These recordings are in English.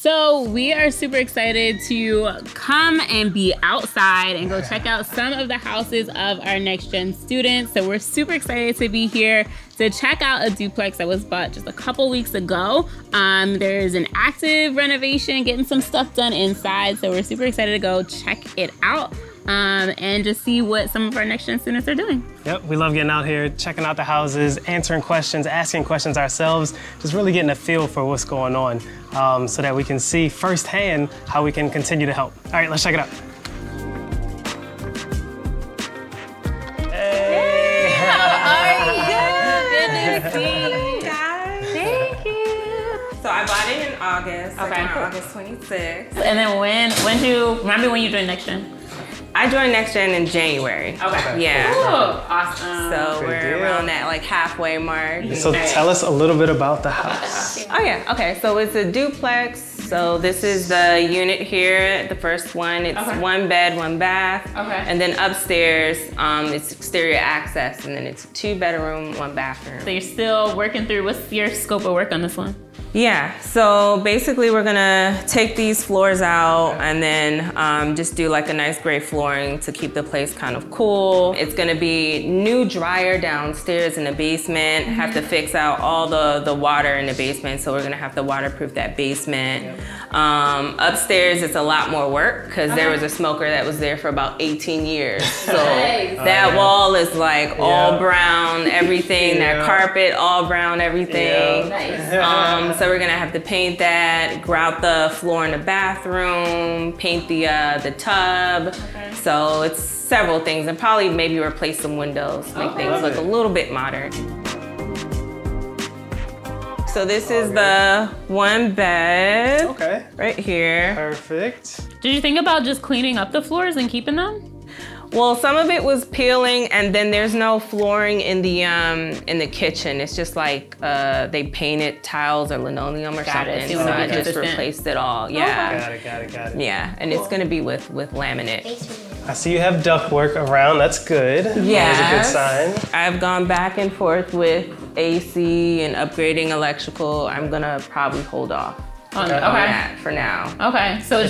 So we are super excited to come and be outside and go check out some of the houses of our NEXTGen students. So we're super excited to be here to check out a duplex that was bought just a couple weeks ago. There's an active renovation, getting some stuff done inside. So we're super excited to go check it out and just see what some of our NEXTGen students are doing. Yep, we love getting out here, checking out the houses, answering questions, asking questions ourselves, just really getting a feel for what's going on so that we can see firsthand how we can continue to help. All right, let's check it out. Hey! How are you? Good to see you. Guys. Thank you. So I bought it in August, Okay. like on August 26th. And then remind me when you joined NEXTGen? I joined NEXTGen in January. Okay. Yeah. Cool. Awesome. So Good we're deal. around that like halfway mark. So tell us a little bit about the house. Oh yeah, okay, so it's a duplex. So this is the unit here, the first one. It's Okay. 1 bed, 1 bath. Okay. And then upstairs, it's exterior access, and then it's 2 bedroom, 1 bathroom. So you're still working through, what's your scope of work on this one? Yeah, so basically we're gonna take these floors out and then just do like a nice gray flooring to keep the place kind of cool. It's gonna be new dryer downstairs in the basement. Have to fix out all the water in the basement, so we're gonna have to waterproof that basement. Upstairs it's a lot more work because there was a smoker that was there for about 18 years. So that wall is like all brown, everything, that carpet, all brown, everything. Nice. So we're gonna have to paint that, grout the floor in the bathroom, paint the tub. Okay. So it's several things, and probably maybe replace some windows, make things look a little bit modern. So this is the 1 bed right here. Perfect. Did you think about just cleaning up the floors and keeping them? Well, some of it was peeling, and then there's no flooring in the kitchen. It's just like they painted tiles or linoleum or something. So So I just consistent. replaced it all. Yeah. Got it. Yeah, and it's gonna be with laminate. I see you have ductwork around, that's good. Yes. That's a good sign. I've gone back and forth with AC and upgrading electrical. I'm gonna probably hold off on that for now. Okay, so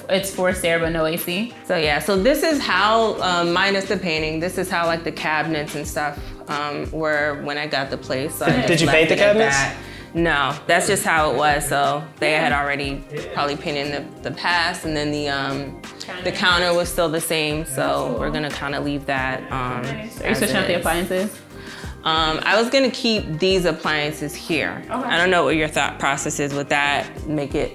it's forced air but no AC? So yeah, so this is how, minus the painting, this is how like the cabinets and stuff were when I got the place. So Did you paint the cabinets? No, that's just how it was. So they had already probably painted in the past, and then the counter was still the same. So we're gonna kind of leave that. Are you switching out the appliances? I was gonna keep these appliances here. Okay. I don't know what your thought process is with that. Make it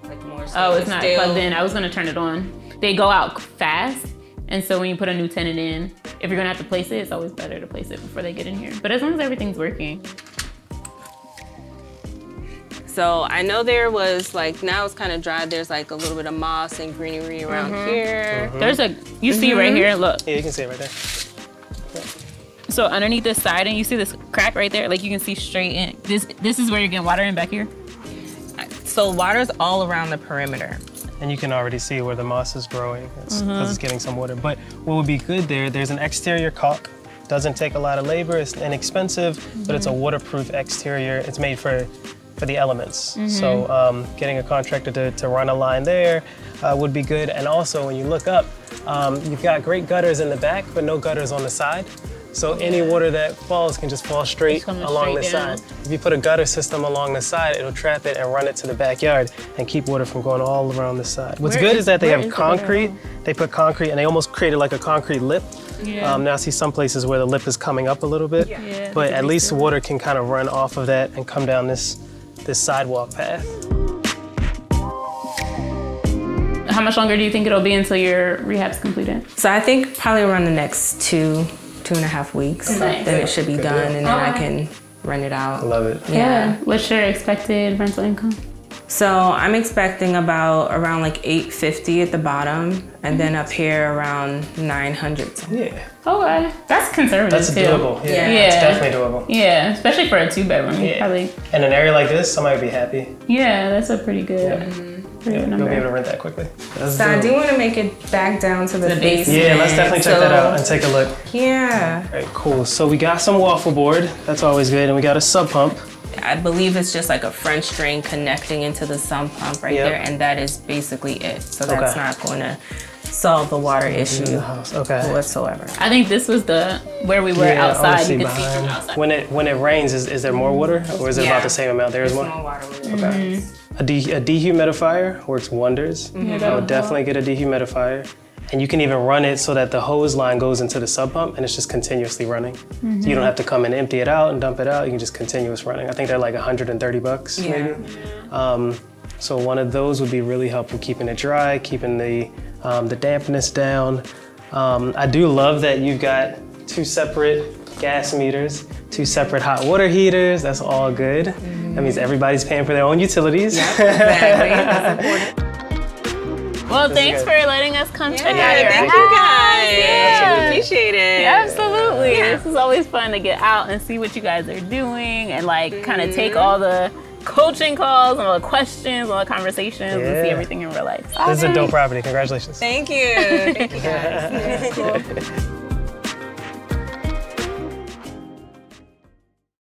like more. Oh, it's not plugged in. I was gonna turn it on. They go out fast, and so when you put a new tenant in, if you're gonna have to place it, it's always better to place it before they get in here. But as long as everything's working. So I know there was like, now it's kind of dry. There's like a little bit of moss and greenery around here. There's you see right here, look. Yeah, you can see it right there. So underneath this siding, you see this crack right there? Like you can see straight in. This is where you're getting water in back here? So water's all around the perimeter. And you can already see where the moss is growing. It's because it's getting some water. But what would be good there's an exterior caulk. Doesn't take a lot of labor, it's inexpensive, but it's a waterproof exterior. It's made for the elements. So getting a contractor to run a line there would be good. And also when you look up, you've got great gutters in the back, but no gutters on the side. So any water that falls can just fall straight along the side. If you put a gutter system along the side, it'll trap it and run it to the backyard and keep water from going all around the side. What's good is that they have concrete. They put concrete and they almost created like a concrete lip. Yeah. Now I see some places where the lip is coming up a little bit, but at least water can kind of run off of that and come down this sidewalk path. How much longer do you think it'll be until your rehab's completed? So I think probably around the next 2.5 weeks, Nice. then it should be done, and then I can rent it out. Love it. Yeah. What's your expected rental income? So I'm expecting around like $850 at the bottom, and then up here around $900. Yeah. Okay, that's conservative That's too. doable. Yeah, Yeah. it's definitely doable. Yeah, especially for a 2-bedroom. Yeah. Probably. In an area like this, somebody would be happy. Yeah, that's a pretty good, pretty good You'll be able number. to rent that quickly. That's So I dope. do want to make it back down to the basement. Yeah, let's definitely check that out and take a look. Yeah. All right, cool. So we got some waffle board. That's always good. And we got a sub pump. I believe it's just like a French drain connecting into the sump pump right there, and that is basically it. So that's not going to solve the water issue whatsoever. I think this was where we were outside. You could see from outside. When it rains, is there more water, or is it about the same amount? There is more. Water. Okay. A dehumidifier works wonders. I would definitely get a dehumidifier. And you can even run it so that the hose line goes into the sub pump and it's just continuously running. So you don't have to come and empty it out and dump it out. You can just continuous running. I think they're like 130 bucks maybe. So one of those would be really helpful, keeping it dry, keeping the dampness down. I do love that you've got 2 separate gas meters, 2 separate hot water heaters. That's all good. That means everybody's paying for their own utilities. Yep, exactly. That's important. Well, thanks for letting us come check out your house. Thank you guys. Yeah. Appreciate it. Absolutely. This is always fun to get out and see what you guys are doing and like kind of take all the coaching calls and all the questions, all the conversations and see everything in real life. This is a dope property. Congratulations. Thank you. Thank you guys. Cool.